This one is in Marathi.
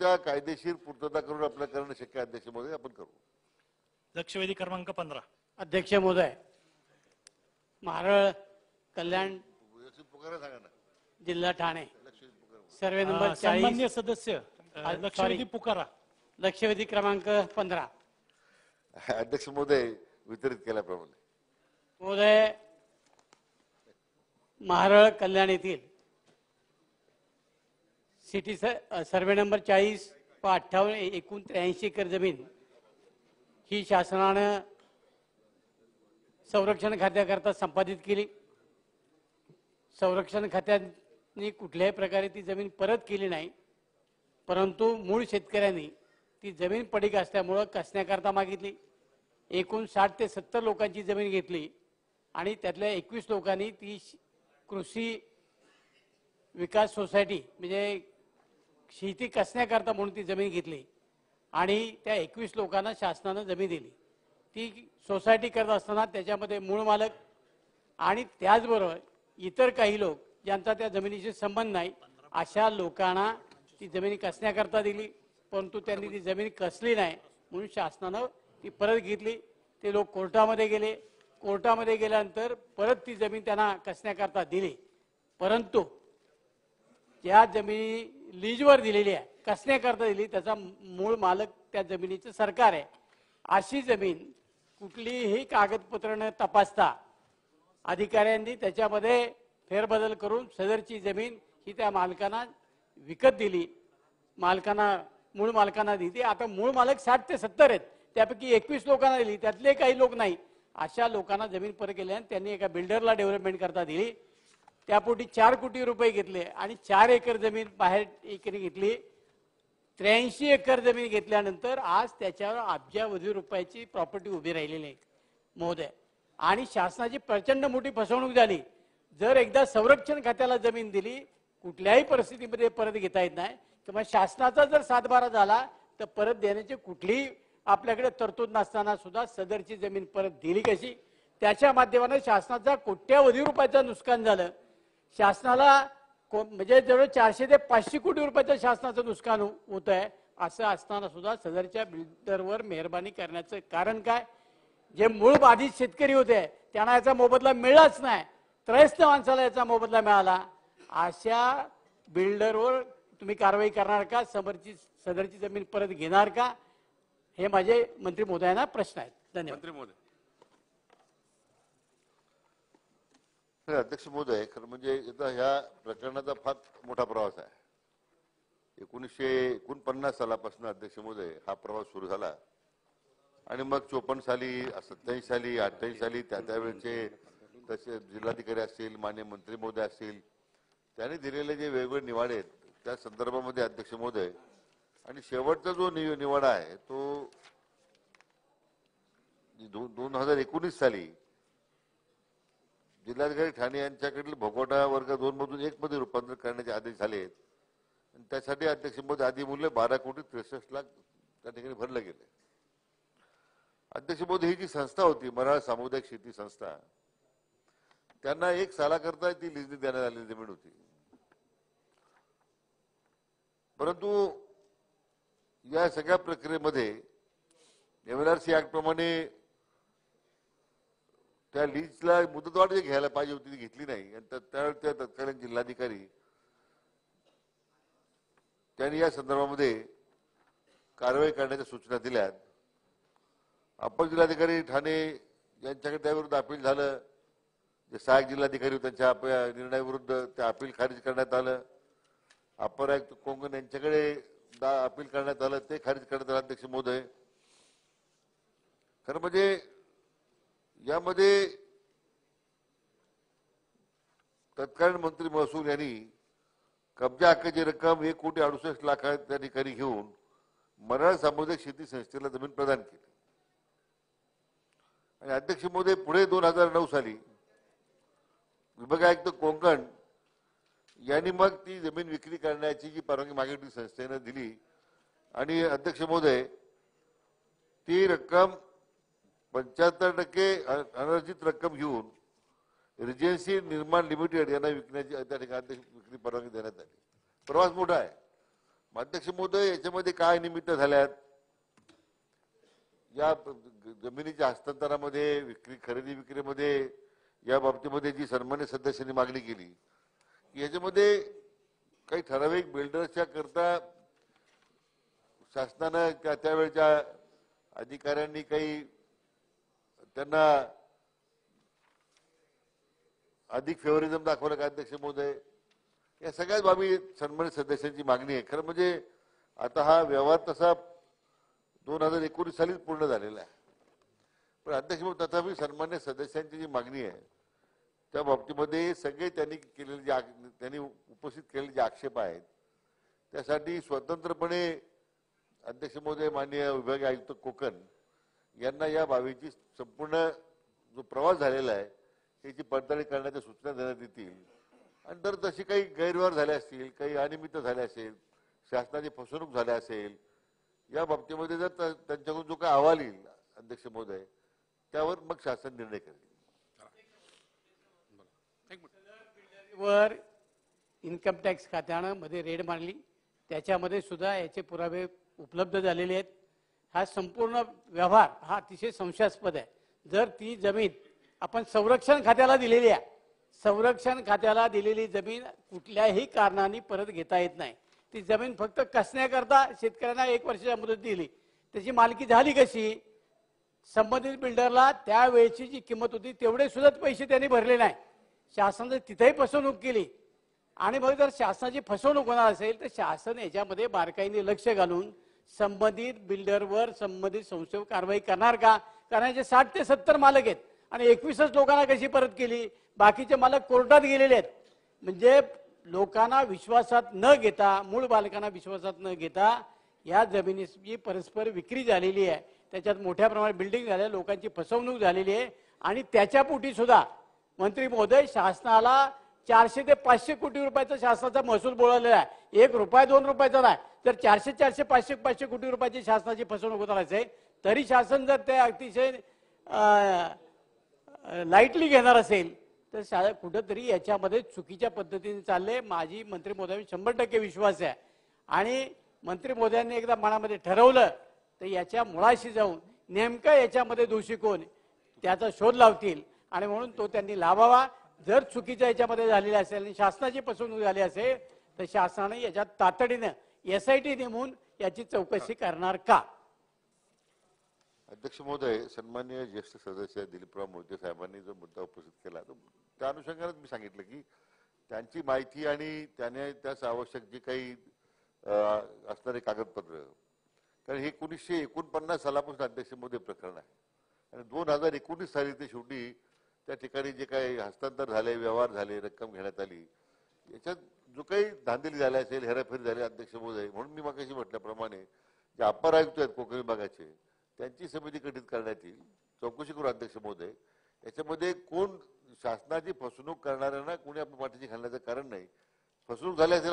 नियमांच्या कायदेशीर पूर्तता करून आपल्याला करणं शक्य आहे. अध्यक्ष महोदय, आपण करू. लक्षवेधी क्रमांक 15. अध्यक्ष महोदय, महाराळ कल्याण पुकारा सांगा ना. जिल्हा ठाणे सर्वे नंबर सन्माननीय 40 सदस्य लक्षवेधी पुकारा. लक्षवेधी क्रमांक 15. अध्यक्ष महोदय, वितरित केल्याप्रमाणे महोदय, महाराळ कल्याण येथील सिटी सर्वे नंबर 40 व 58 एकूण 83 एकर जमीन ही शासनानं संरक्षण खात्याकरता संपादित केली. संरक्षण खात्याने कुठल्याही प्रकारे ती जमीन परत केली नाही, परंतु मूळ शेतकऱ्यांनी ती जमीन पडीक असल्यामुळं कसण्याकरता मागितली. एकूण 60 ते 70 लोकांची जमीन घेतली आणि त्यातल्या 21 लोकांनी ती कृषी विकास सोसायटी म्हणजे शेती कसण्याकरता म्हणून ती जमीन घेतली आणि त्या 21 लोकांना शासनानं जमीन दिली. ती सोसायटी करत असताना त्याच्यामध्ये मूळ मालक आणि त्याचबरोबर इतर काही लोक ज्यांचा त्या जमिनीशी संबंध नाही अशा लोकांना ती जमीन कसण्याकरता दिली, परंतु त्यांनी ती जमीन कसली नाही म्हणून शासनानं ती परत घेतली. ते लोक कोर्टामध्ये गेले. कोर्टामध्ये गेल्यानंतर परत ती जमीन त्यांना कसण्याकरता दिली, परंतु ज्या जमिनी लीजवर दिलेली आहे कसण्याकरता दिली त्याचा मूळ मालक त्या जमिनीचं सरकार आहे. अशी जमीन कुठलीही कागदपत्र न तपासता अधिकाऱ्यांनी त्याच्यामध्ये फेरबदल करून सदरची जमीन ही त्या मालकांना विकत दिली. मूळ मालकांना दिली. आता मूळ मालक 60 ते 70 आहेत, त्यापैकी 21 लोकांना दिली, त्यातले काही लोक नाही. अशा लोकांना जमीन परत केल्याने त्यांनी एका बिल्डरला डेव्हलपमेंट करता दिली. त्यापोटी 4 कोटी रुपये घेतले आणि 4 एकर जमीन बाहेर एकरी घेतली. 83 एकर जमीन घेतल्यानंतर आज त्याच्यावर अब्जावधी रुपयाची प्रॉपर्टी उभी राहिलेली आहे महोदय. आणि शासनाची प्रचंड मोठी फसवणूक झाली. जर एकदा संरक्षण खात्याला जमीन दिली कुठल्याही परिस्थितीमध्ये परत घेता येत नाही, किंवा शासनाचा जर सातबारा झाला तर परत देण्याची कुठलीही आपल्याकडे तरतूद नसताना सुद्धा सदरची जमीन परत दिली कशी? त्याच्या माध्यमाने शासनाचा कोट्यावधी रुपयाचं नुकसान झालं. शासनाला म्हणजे जवळ 400 ते 500 कोटी रुपयाचं शासनाचं नुकसान होत आहे. असं असताना सुद्धा सदरच्या बिल्डरवर मेहरबानी करण्याचं कारण काय? जे मूळ बाधित शेतकरी होते त्यांना याचा मोबदला मिळालाच नाही, त्रयस्थ माणसाला याचा मोबदला मिळाला. अशा बिल्डरवर तुम्ही कारवाई करणार का? सदरची जमीन परत घेणार का? हे माझे मंत्री महोदयांना प्रश्न आहेत. धन्यवाद. मंत्री महोदय. अध्यक्ष महोदय, खरं म्हणजे आता ह्या प्रकरणाचा फार मोठा प्रवास आहे. 1949 सालापासून अध्यक्ष महोदय हा प्रवास सुरू झाला आणि मग 54 साली, 87 साली, 88 साली त्यावेळेचे तसे जिल्हाधिकारी असतील, माननीय मंत्री महोदय असतील, त्यांनी दिलेले जे वेगवेगळे निवाडे आहेत त्या संदर्भामध्ये अध्यक्ष महोदय, आणि शेवटचा जो निवाडा आहे तो 2019 साली जिल्हाधिकारी ठाणे यांच्याकडील भोगवटा वर्ग 2 मधून 1 मध्ये रूपांतर करण्याचे आदेश झाले आहेत. आणि त्यासाठी अध्यक्ष महोदय आधी मूल्य 12 कोटी 63 लाख त्या ठिकाणी भरले गेले. अध्यक्ष महोदय, ही जी संस्था होती मराठा सामुदायिक शेती संस्था, त्यांना 1 सालाकरता ती लिजनी देण्यात आलेली जमीन होती. परंतु या सगळ्या प्रक्रियेमध्ये एमएलआरसी ऍक्ट प्रमाणे त्या लीजला मुदतवाढ जी घ्यायला पाहिजे होती ती घेतली नाही. आणि त्यावेळी त्या तत्कालीन जिल्हाधिकारी त्यांनी या संदर्भामध्ये कारवाई करण्याच्या सूचना दिल्यात. अप्पर जिल्हाधिकारी ठाणे यांच्याकडे त्याविरुद्ध अपील झालं. जे सहाय्यक जिल्हाधिकारी त्यांच्या निर्णयाविरुद्ध ते अपील खारिज करण्यात आलं. अप्पर आयुक्त कोंकण यांच्याकडे अपील करण्यात आलं, ते खारिज करण्यात आलं. अध्यक्ष महोदय, खरं म्हणजे यामध्ये तत्कालीन मंत्री महसूल यांनी कब्जा हक्काची रक्कम 1 कोटी 68 लाख त्या ठिकाणी घेऊन मराठा सामुदायिक शेती संस्थेला जमीन प्रदान केली. आणि अध्यक्ष महोदय, पुढे 2009 साली विभाग आयुक्त कोंकण यांनी मग ती जमीन विक्री करण्याची जी परवानगी मागितली संस्थेने दिली. आणि अध्यक्ष महोदय, ती रक्कम 75% अनर्जित रक्कम घेऊन रिजन्सी निर्माण लिमिटेड यांना विकण्याची त्या ठिकाणी विक्री परवानगी देण्यात आली. प्रवास मोठा आहे. अध्यक्ष महोदय, याच्यामध्ये काय निमित्त झाल्यात? या जमिनीच्या हस्तांतरामध्ये, खरेदी विक्रीमध्ये, या बाबतीमध्ये जी सन्मान्य सदस्यांनी मागणी केली, याच्यामध्ये काही ठराविक बिल्डर्सच्या करता शासनानं त्यावेळच्या अधिकाऱ्यांनी काही त्यांना अधिक फेवरिझम दाखवलं का अध्यक्ष महोदय? या सगळ्याच बाबी सन्मानित सदस्यांची मागणी आहे. खरं म्हणजे आता हा व्यवहार तसा 2019 सालीच पूर्ण झालेला आहे, पण अध्यक्ष महोदय तथापि सन्मान्य सदस्यांची जी मागणी आहे त्या बाबतीमध्ये सगळे त्यांनी उपस्थित केलेले जे आक्षेप आहेत त्यासाठी स्वतंत्रपणे अध्यक्ष महोदय, माननीय विभागीय आयुक्त कोकण यांना या बाबीची संपूर्ण जो प्रवास झालेला आहे त्याची पडताळणी करण्याच्या सूचना देण्यात येतील. आणि जर तशी काही गैरव्यवहार झाले असतील, काही अनियमितता झाले असेल, शासनाची फसवणूक झाली असेल, या बाबतीमध्ये जर त्यांच्याकडून जो काही अहवाल येईल अध्यक्ष महोदय, त्यावर मग शासन निर्णय करेल. वर इन्कम टॅक्स खात्यानं मध्ये रेड मारली, त्याच्यामध्ये सुद्धा याचे पुरावे उपलब्ध झालेले आहेत. हा संपूर्ण व्यवहार हा अतिशय संशयास्पद आहे. जर ती जमीन आपण संरक्षण खात्याला दिलेली आहे, संरक्षण खात्याला दिलेली जमीन कुठल्याही कारणाने परत घेता येत नाही. ती जमीन फक्त कसण्याकरता शेतकऱ्यांना 1 वर्षाची मुदत दिली, त्याची मालकी झाली कशी? संबंधित बिल्डरला त्यावेळेची जी किंमत होती तेवढे सुद्धा पैसे त्यांनी भरले नाही. शासनाने तिथेही फसवणूक केली. आणि मग जर शासनाची फसवणूक होणार असेल तर शासन याच्यामध्ये बारकाईने लक्ष घालून संबंधित बिल्डरवर संबंधित संस्थेवर कारवाई करणार का? कारण याचे 60 ते 70 मालक आहेत आणि 21च लोकांना कशी परत केली? बाकीचे मालक कोर्टात गेलेले आहेत. म्हणजे लोकांना विश्वासात न घेता, मूळ मालकांना विश्वासात न घेता या जमिनीची परस्पर विक्री झालेली आहे. त्याच्यात मोठ्या प्रमाणात बिल्डिंग झाल्या, लोकांची फसवणूक झालेली आहे. आणि त्याच्या पोटी सुद्धा मंत्री महोदय, शासनाला 400 ते 500 कोटी रुपयाचा शासनाचा महसूल बोलवलेला आहे. 1 रुपया 2 रुपयाचा नाही. जर 400, 500 कोटी रुपयाची शासनाची फसवणूक होणार असेल तरी शासन जर ते अतिशय लाईटली घेणार असेल तर कुठंतरी याच्यामध्ये चुकीच्या पद्धतीने चालले. माझी मंत्री महोदयांनी 100% विश्वास आहे. आणि मंत्री महोदयांनी एकदा मनामध्ये ठरवलं तर याच्या मुळाशी जाऊन नेमकं याच्यामध्ये दोषी कोण त्याचा शोध लावतील. आणि म्हणून तो त्यांनी लावावा. जर चुकीच्या याच्यामध्ये झालेली असेल आणि शासनाची फसवणूक झाली असेल तर शासनाने याच्यात तातडीनं SIT नेमून याची चौकशी करणार का? अध्यक्ष महोदय, सन्माननीय ज्येष्ठ सदस्य दिलीपराव मोहिते साहेबांनी जो मुद्दा उपस्थित केला त्या अनुषंगाने मी सांगितलं की त्यांची माहिती आणि त्याने त्यास आवश्यक जे काही असणारे कागदपत्र, कारण हे 1949 सालापासून अध्यक्ष महोदय प्रकरण आहे आणि 2019 साली ते शेवटी त्या ठिकाणी जे काही हस्तांतर झाले, व्यवहार झाले, रक्कम घेण्यात आली, याच्यात जो काही धांदली झाली असेल, हेराफेरी झाली अध्यक्ष महोदय, म्हणून मी मगाशी म्हटल्याप्रमाणे जे अपर आयुक्त आहेत कोकण विभागाचे त्यांची समिती गठीत करण्यात येईल. चौकशी करू अध्यक्ष महोदय. याच्यामध्ये कोण शासनाची फसवणूक करणाऱ्यांना कोणी आपल्या पाठीशी घालण्याचं कारण नाही. फसवणूक झाली असेल